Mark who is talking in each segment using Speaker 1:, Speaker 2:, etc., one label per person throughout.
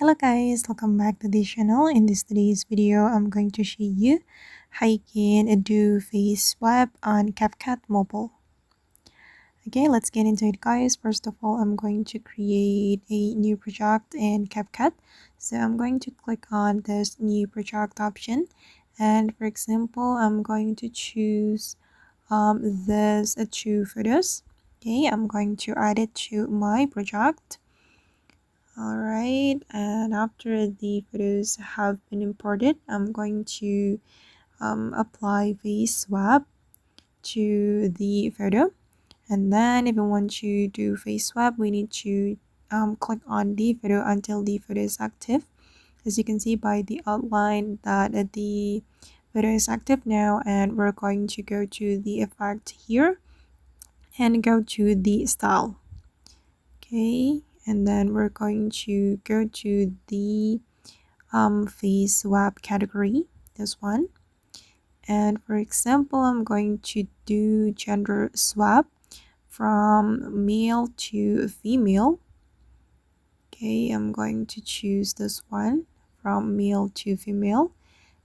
Speaker 1: Hello guys, welcome back to this channel. In today's video, I'm going to show you how you can do face swap on CapCut Mobile. Okay, let's get into it guys. First of all, I'm going to create a new project in CapCut. So I'm going to click on this new project option. And for example, I'm going to choose this two photos. Okay, I'm going to add it to my project. Alright, and after the photos have been imported, I'm going to apply face swap to the photo. And then if we want to do face swap, we need to click on the photo until the photo is active. As you can see by the outline that the photo is active now, and we're going to go to the effect here and go to the style. Okay, and then we're going to go to the face swap category, this one. And for example, I'm going to do gender swap from male to female. Okay, I'm going to choose this one from male to female.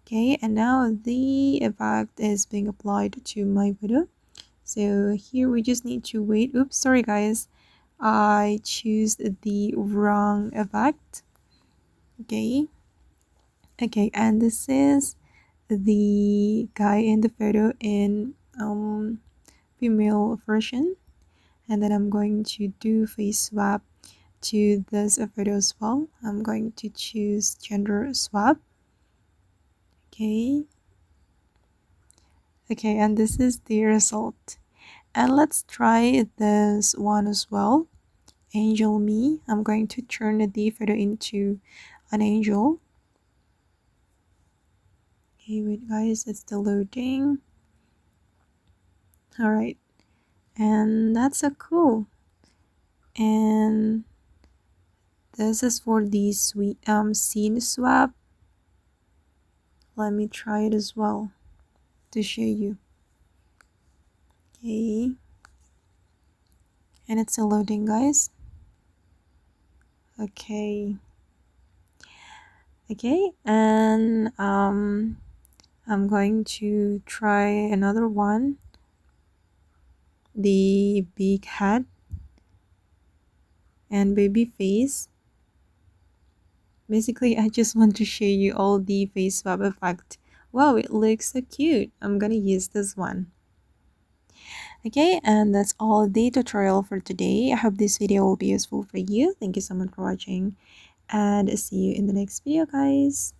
Speaker 1: Okay, and now the effect is being applied to my video. So here we just need to wait. Oops, sorry guys, I choose the wrong effect. Okay, and this is the guy in the photo in female version, and then I'm going to do face swap to this photo as well. I'm going to choose gender swap. Okay, and this is the result. And let's try this one as well. Angel me. I'm going to turn the photo into an angel. Okay, wait guys, it's still loading. Alright, and that's so cool. And this is for the scene swap. Let me try it as well to show you. Okay, and it's still loading guys. Okay, and I'm going to try another one, the big head and baby face. Basically, I just want to show you all the face swap effect. Wow, it looks so cute. I'm gonna use this one. Okay, and that's all the tutorial for today. I hope this video will be useful for you. Thank you so much for watching, and see you in the next video guys.